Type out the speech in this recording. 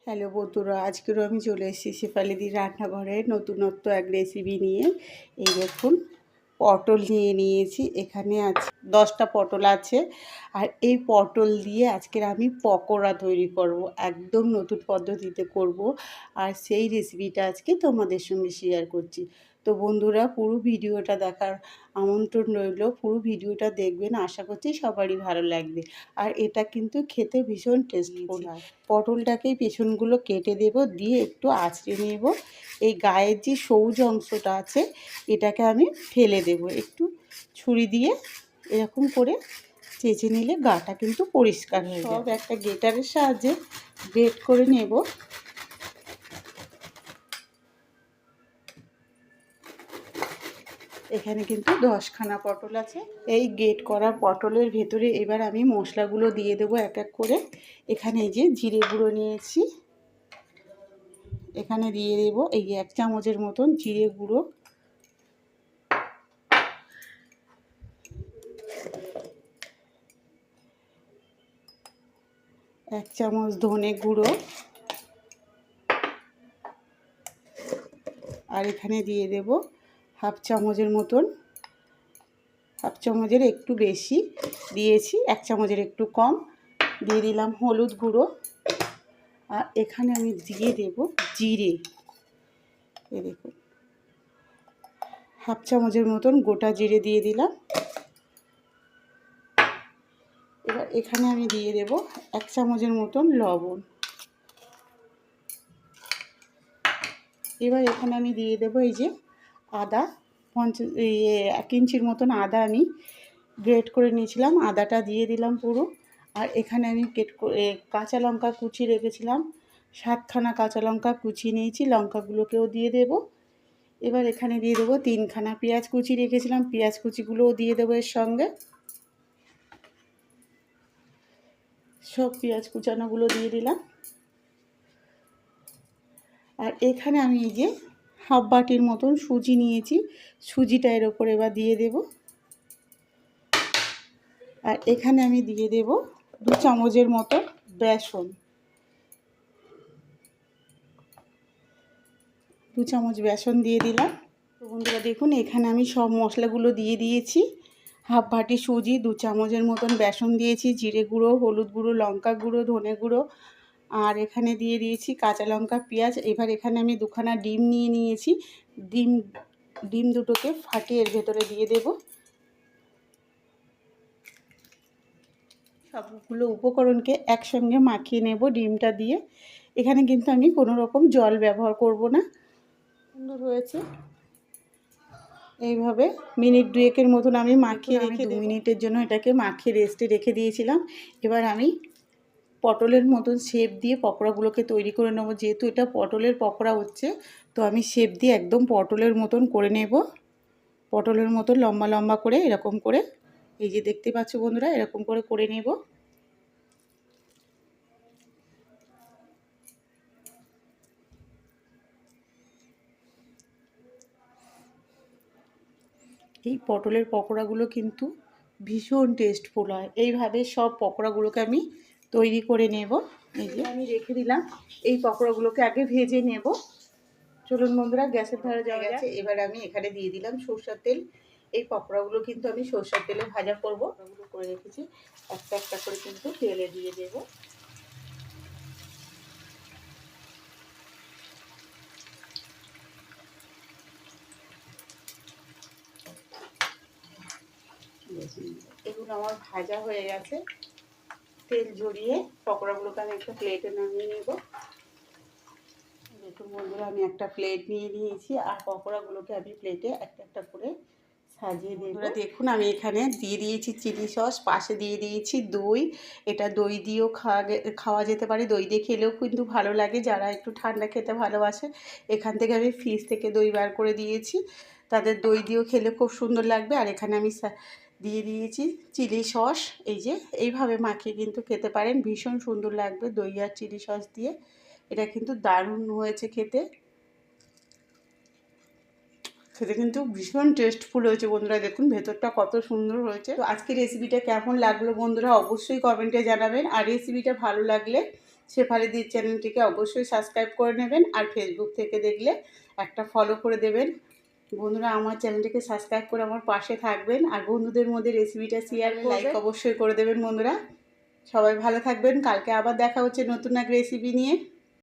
Hello বন্ধুরা, আজকেরও আমি চলে এসেছি শেফালিদির রান্নাঘরে নতুনত্ব এক রেসিপি নিয়ে। এই দেখুন, পটল নিয়ে নিয়েছি। এখানে আছে 10টা পটল আছে। আর এই পটল দিয়ে আজকের আমি পকোড়া তৈরি করব, একদম নতুন পদ্ধতিতে করব। আর সেই রেসিপিটা আজকে তোমাদের সঙ্গে শেয়ার করছি। তো বন্ধুরা, পুরো ভিডিওটা দেখার আমন্ত্রণ রইল। পুরো ভিডিওটা দেখবেন, আশা করছি সবারই ভালো লাগবে। আর এটা কিন্তু খেতে ভীষণ টেস্টফুল হয়। পটলটাকেই পেছনগুলো কেটে দেব, দিয়ে একটু আঁচড়ে নেব। এই গায়ের যে সবুজ অংশটা আছে এটাকে আমি ফেলে দেব। একটু ছুরি দিয়ে এরকম করে চেঁচে নিলে গাটা কিন্তু পরিষ্কার হয়ে যাবে। সব একটা গ্রেটারের সাহায্যে গ্রেট করে নেব। এখানে কিন্তু 10খানা পটল আছে। এই গ্রেট করা পটলের ভেতরে এবার আমি মশলাগুলো দিয়ে দেবো এক এক করে। এখানে এই যে জিরে গুঁড়ো নিয়েছি, এখানে দিয়ে দেবো এই 1 চামচের মতন জিরে গুঁড়ো। এক চামচ ধনে গুঁড়ো। আর এখানে দিয়ে দেব হাফ চামচের মতন, হাফ চামচের একটু বেশি দিয়েছি, 1 চামচের একটু কম দিয়ে দিলাম হলুদ গুঁড়ো। আর এখানে আমি দিয়ে দেব জিরে। এই দেখুন, হাফ চামচের মতন গোটা জিরে দিয়ে দিলাম। এবার এখানে আমি দিয়ে দেব 1 চামচের মতন লবণ। এবার এখানে আমি দিয়ে দেব এই যে আদা, 1 ইঞ্চির মতন আদা আমি গ্রেট করে নিয়েছিলাম, আদাটা দিয়ে দিলাম পুরো। আর এখানে আমি কাঁচা লঙ্কা কুচি রেখেছিলাম, 7খানা কাঁচা লঙ্কা কুচি নিয়েছি, লঙ্কাগুলোকেও দিয়ে দেব। এবার এখানে দিয়ে দেবো 3খানা পেঁয়াজ কুচি রেখেছিলাম, পেঁয়াজ কুচিগুলোও দিয়ে দেবো এর সঙ্গে। সব পেঁয়াজ কুচানোগুলো দিয়ে দিলাম। আর এখানে আমি এই যে হাফ বাটির মতন সুজি নিয়েছি, সুজিটা এর ওপর এবার দিয়ে দেব। আর এখানে আমি দিয়ে দেব 2 চামচের মতো বেসন, 2 চামচ বেসন দিয়ে দিলাম। তো বন্ধুরা দেখুন, এখানে আমি সব মশলাগুলো দিয়ে দিয়েছি। হাফ বাটি সুজি, 2 চামচের মতন বেসন দিয়েছি, জিরে গুঁড়ো, হলুদ গুঁড়ো, লঙ্কা গুঁড়ো, ধনে গুঁড়ো, আর এখানে দিয়ে দিয়েছি কাঁচা লঙ্কা, পেঁয়াজ। এবার এখানে আমি 2খানা ডিম নিয়ে নিয়েছি, ডিম দুটোকে ফাটিয়ে এর ভেতরে দিয়ে দেব। সবগুলো উপকরণকে একসঙ্গে মাখিয়ে নেব ডিমটা দিয়ে। এখানে কিন্তু আমি কোনো রকম জল ব্যবহার করব না। সুন্দর হয়েছে। এইভাবে মিনিট 2-এর মতন আমি মাখিয়ে রেখে 2 মিনিটের জন্য এটাকে মাখিয়ে রেস্টে রেখে দিয়েছিলাম। এবার আমি পটলের মতন শেপ দিয়ে পকোড়াগুলোকে তৈরি করে নেব। যেহেতু এটা পটলের পকোড়া হচ্ছে, তো আমি শেপ দিয়ে একদম পটলের মতন করে নেব। পটলের মতন লম্বা লম্বা করে এরকম করে, এই যে দেখতে পাচ্ছ বন্ধুরা, এরকম করে নেব। এই পটলের পকোড়াগুলো কিন্তু ভীষণ টেস্টফুল হয়। এইভাবে সব পকোড়াগুলোকে আমি তৈরি করে নেব। এই যে আমি রেখে দিলাম, এই পকোড়াগুলোকে আগে ভেজে নেব। চলুন বন্ধুরা, গ্যাসের ধারে যাওয়া গেছে। এবার আমি এখানে দিয়ে দিলাম সরষের তেল। এই পকোড়াগুলো কিন্তু আমি সরষের তেলে ভাজা করব। ওগুলো করে রেখেছি, একটা একটা করে কিন্তু তেলে দিয়ে দেব। এগুলো আমার ভাজা হয়ে গেছে। তেল ঝরিয়ে পকোড়াগুলোকে আমি একটা প্লেটে নামিয়ে নেব। দেখুন বন্ধুরা, আমি একটা প্লেট নিয়ে নিয়েছি, আর পকোড়াগুলোকে আমি প্লেটে একটা একটা করে সাজিয়ে দেব। দেখুন, আমি এখানে দিয়ে দিয়েছি চিলি সস, পাশে দিয়ে দিয়েছি দই। এটা দই দিয়েও খাওয়া যেতে পারে, দই দিয়ে খেলেও কিন্তু ভালো লাগে যারা একটু ঠান্ডা খেতে ভালোবাসে। এখান থেকে আমি ফ্রিজ থেকে দই বার করে দিয়েছি, তাদের দই দিয়েও খেলে খুব সুন্দর লাগবে। আর এখানে আমি দিয়ে দিয়েছি চিলি সস। এই যে এইভাবে মাখিয়ে কিন্তু খেতে পারেন, ভীষণ সুন্দর লাগবে দই আর চিলি সস দিয়ে। এটা কিন্তু দারুণ হয়েছে খেতে, খেতে কিন্তু ভীষণ টেস্টফুল হয়েছে বন্ধুরা। দেখুন ভেতরটা কত সুন্দর হয়েছে। তো আজকে রেসিপিটা কেমন লাগলো বন্ধুরা অবশ্যই কমেন্টে জানাবেন। আর রেসিপিটা ভালো লাগলে শেফালিদির চ্যানেলটিকে অবশ্যই সাবস্ক্রাইব করে নেবেন, আর ফেসবুক থেকে দেখলে একটা ফলো করে দেবেন। বন্ধুরা আমার চ্যানেলটিকে সাবস্ক্রাইব করে আমার পাশে থাকবেন, আর বন্ধুদের মধ্যে রেসিপিটা শেয়ার করে লাইক অবশ্যই করে দেবেন। বন্ধুরা সবাই ভালো থাকবেন, কালকে আবার দেখা হচ্ছে নতুন এক রেসিপি নিয়ে।